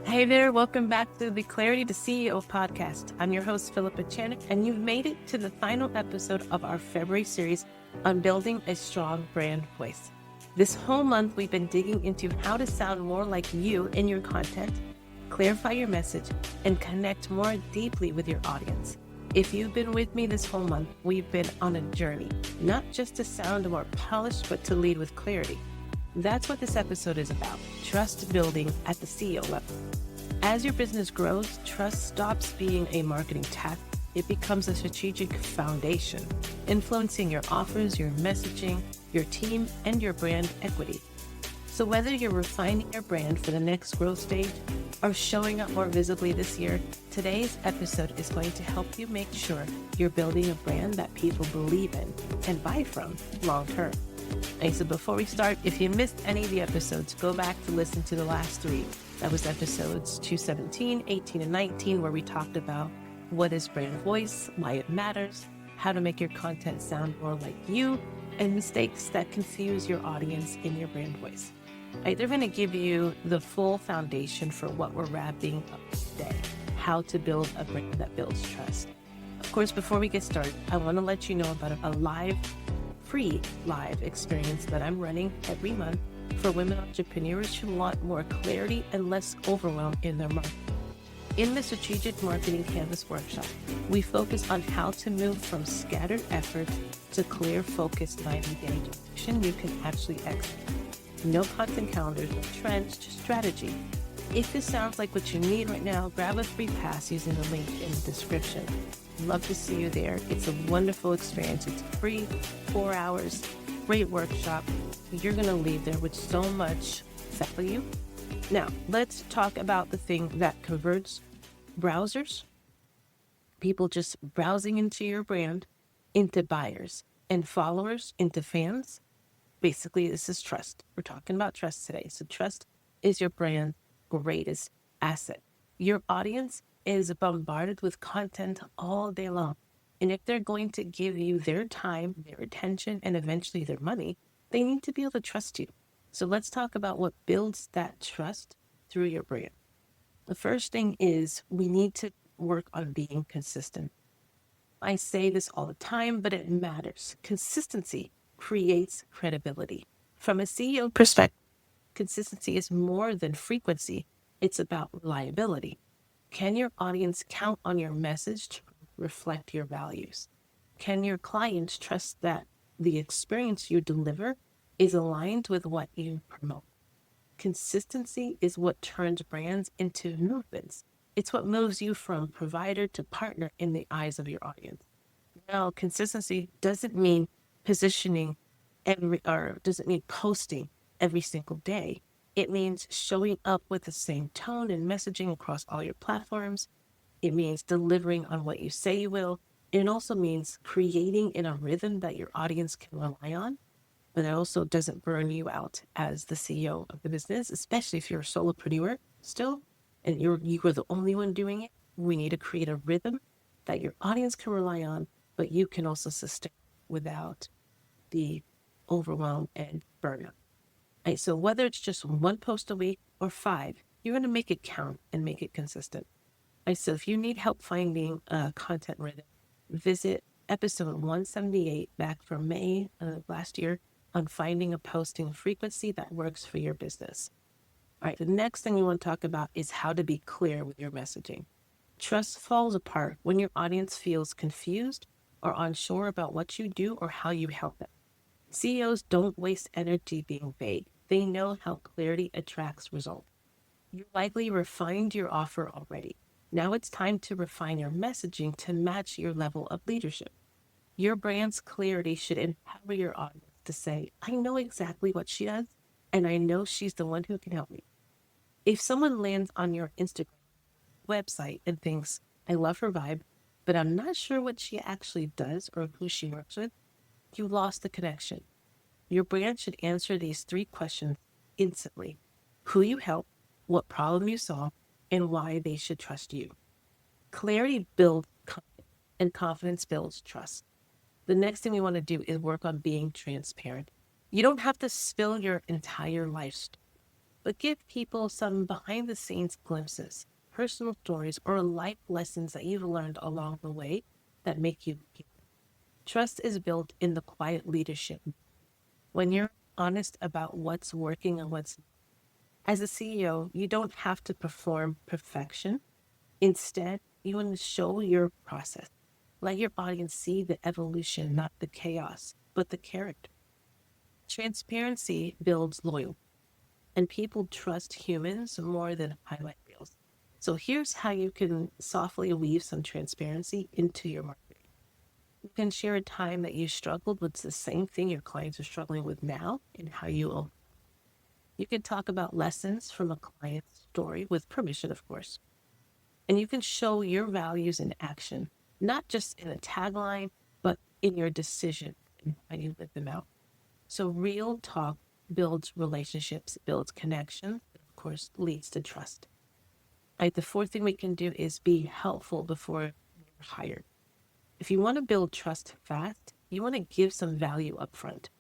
Hey there, welcome back to the Clarity to CEO podcast. I'm your host, Philippa Channer, and you've made it to the final episode of our February series on building a strong brand voice. This whole month, we've been digging into how to sound more like you in your content, clarify your message, and connect more deeply with your audience. If you've been with me this whole month, we've been on a journey, not just to sound more polished, but to lead with clarity. That's what this episode is about, trust building at the CEO level. As your business grows, trust stops being a marketing tactic. It becomes a strategic foundation, influencing your offers, your messaging, your team, and your brand equity. So whether you're refining your brand for the next growth stage or showing up more visibly this year, today's episode is going to help you make sure you're building a brand that people believe in and buy from long term. And so before we start, if you missed any of the episodes, go back to listen to the last three. That was episodes 217, 18, and 19, where we talked about what is brand voice, why it matters, how to make your content sound more like you, and mistakes that confuse your audience in your brand voice. They're going to give you the full foundation for what we're wrapping up today, how to build a brand that builds trust. Of course, before we get started, I want to let you know about a free live experience that I'm running every month for women entrepreneurs who want more clarity and less overwhelm in their marketing. In the Strategic Marketing Canvas workshop, we focus on how to move from scattered effort to clear, focused 90-day direction you can actually execute. No content calendars, no trends, just strategy. If this sounds like what you need right now, grab a free pass using the link in the description. Love to see you there. It's a wonderful experience. It's free, 4 hours, great workshop. You're going to leave there with so much value. Now, let's talk about the thing that converts browsers, people just browsing into your brand, into buyers, and followers into fans. Basically, this is trust. We're talking about trust today. So trust is your brand's greatest asset. Your audience is bombarded with content all day long. And if they're going to give you their time, their attention, and eventually their money, they need to be able to trust you. So let's talk about what builds that trust through your brand. The first thing is we need to work on being consistent. I say this all the time, but it matters. Consistency creates credibility. From a CEO perspective, consistency is more than frequency. It's about reliability. Can your audience count on your message to reflect your values? Can your clients trust that the experience you deliver is aligned with what you promote? Consistency is what turns brands into movements. It's what moves you from provider to partner in the eyes of your audience. Now, consistency doesn't mean positioning or doesn't mean posting every single day. It means showing up with the same tone and messaging across all your platforms. It means delivering on what you say you will. It also means creating in a rhythm that your audience can rely on, but it also doesn't burn you out as the CEO of the business, especially if you're a solopreneur still and you are the only one doing it. We need to create a rhythm that your audience can rely on, but you can also sustain without the overwhelm and burnout. Right, so whether it's just one post a week or 5, you're going to make it count and make it consistent. Right, so if you need help finding a content rhythm, visit episode 178 back from May of last year on finding a posting frequency that works for your business. All right, the next thing we want to talk about is how to be clear with your messaging. Trust falls apart when your audience feels confused or unsure about what you do or how you help them. CEOs don't waste energy being vague. They know how clarity attracts results. You likely refined your offer already. Now it's time to refine your messaging to match your level of leadership. Your brand's clarity should empower your audience to say, I know exactly what she does, and I know she's the one who can help me. If someone lands on your Instagram website and thinks, I love her vibe, but I'm not sure what she actually does or who she works with, you lost the connection. Your brand should answer these 3 questions instantly: who you help, what problem you solve, and why they should trust you. Clarity builds confidence, and confidence builds trust. The next thing we want to do is work on being transparent. You don't have to spill your entire life story. but give people some behind the scenes glimpses, personal stories, or life lessons that you've learned along the way that make you human. Trust is built in the quiet leadership. When you're honest about what's working and what's not. As a CEO, you don't have to perform perfection. Instead, you want to show your process. Let your audience see the evolution, not the chaos, but the character. Transparency builds loyalty, and people trust humans more than highlight reels. So here's how you can softly weave some transparency into your marketing. You can share a time that you struggled with the same thing your clients are struggling with now and how you own. You can talk about lessons from a client's story with permission, of course. And you can show your values in action, not just in a tagline, but in your decision and how you live them out. So real talk builds relationships, builds connections, and of course leads to trust. Right, the fourth thing we can do is be helpful before you're hired. If you want to build trust fast, you want to give some value up front.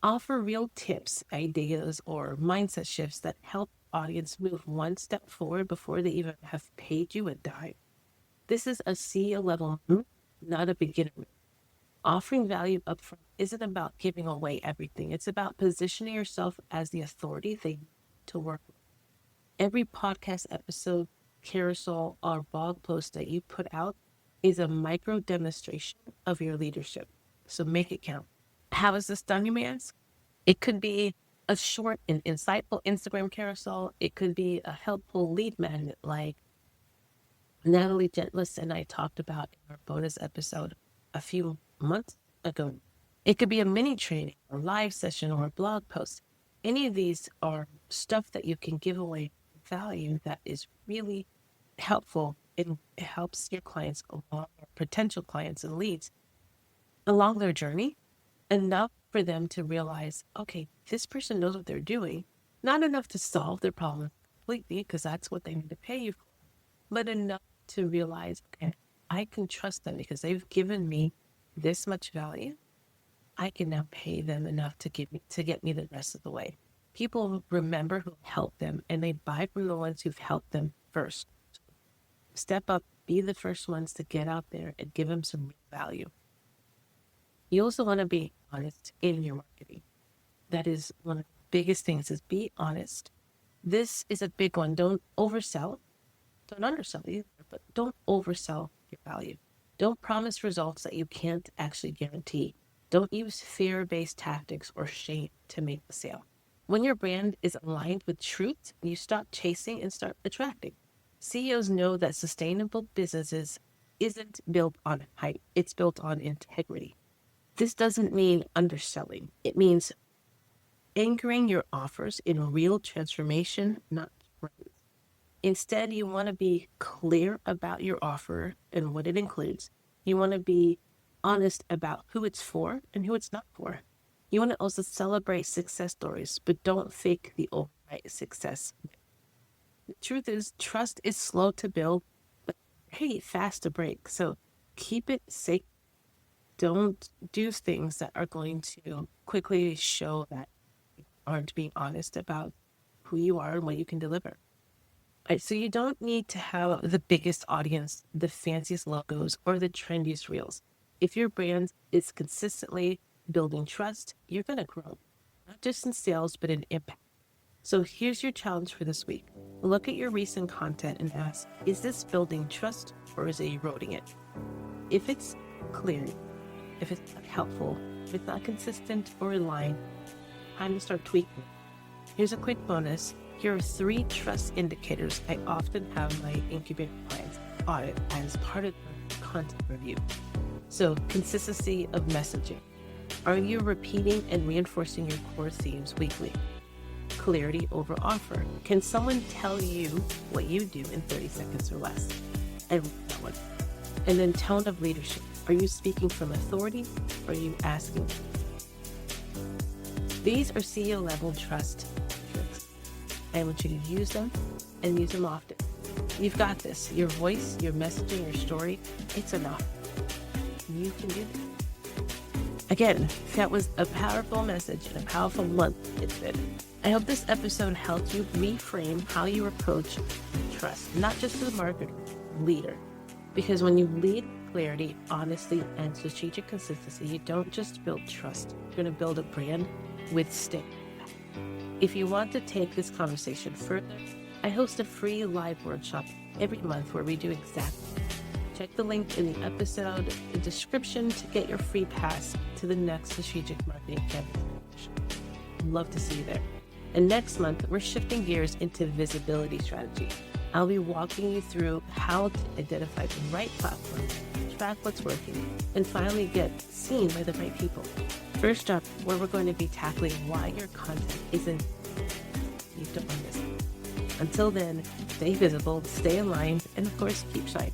Offer real tips, ideas, or mindset shifts that help audience move one step forward before they even have paid you a dime. This is a CEO level move, not a beginner move. Offering value upfront isn't about giving away everything. It's about positioning yourself as the authority they need to work with. Every podcast episode, carousel, or blog post that you put out is a micro demonstration of your leadership. So make it count. How is this done, you may ask? It could be a short and insightful Instagram carousel. It could be a helpful lead magnet like Natalie Gentlis and I talked about in our bonus episode a few months ago. It could be a mini training or live session or a blog post. Any of these are stuff that you can give away value that is really helpful and it helps your clients along, or potential clients and leads along their journey, enough for them to realize, okay, this person knows what they're doing. Not enough to solve their problem completely, because that's what they need to pay you for, but enough to realize, okay, I can trust them because they've given me this much value. I can now pay them enough to get me the rest of the way. People remember who helped them and they buy from the ones who've helped them first. Step up, be the first ones to get out there and give them some real value. You also want to be honest in your marketing. That is one of the biggest things, is be honest. This is a big one. Don't oversell. Don't undersell either, but don't oversell your value. Don't promise results that you can't actually guarantee. Don't use fear-based tactics or shame to make the sale. When your brand is aligned with truth, you stop chasing and start attracting. CEOs know that sustainable businesses isn't built on hype. It's built on integrity. This doesn't mean underselling. It means anchoring your offers in real transformation, not trends. Instead, you want to be clear about your offer and what it includes. You want to be honest about who it's for and who it's not for. You want to also celebrate success stories, but don't fake the overnight success. The truth is, trust is slow to build, but hey, fast to break. So keep it safe. Don't do things that are going to quickly show that you aren't being honest about who you are and what you can deliver. Right, so you don't need to have the biggest audience, the fanciest logos, or the trendiest reels. If your brand is consistently building trust, you're going to grow, not just in sales, but in impact. So here's your challenge for this week. Look at your recent content and ask, is this building trust or is it eroding it? If it's clear, if it's not helpful, if it's not consistent or in line, time to start tweaking. Here's a quick bonus. Here are 3 trust indicators I often have my incubator clients audit as part of the content review. So, consistency of messaging. Are you repeating and reinforcing your core themes weekly? Clarity over offer. Can someone tell you what you do in 30 seconds or less? And that one. And then tone of leadership. Are you speaking from authority or are you asking? These are CEO level trust metrics. I want you to use them and use them often. You've got this. Your voice, your messaging, your story, it's enough. You can do this. Again, that was a powerful message and a powerful month it's been. I hope this episode helped you reframe how you approach trust, not just as a marketer, leader. Because when you lead with clarity, honesty, and strategic consistency, you don't just build trust. You're going to build a brand with stick. If you want to take this conversation further, I host a free live workshop every month where we do exactly that. Check the link in the episode, the description, to get your free pass to the next strategic marketing campaign. I'd love to see you there. And next month, we're shifting gears into visibility strategy. I'll be walking you through how to identify the right platform, track what's working, and finally get seen by the right people. First up, where we're going to be tackling why your content isn't. You don't want to miss it. Until then, stay visible, stay aligned, and of course, keep shining.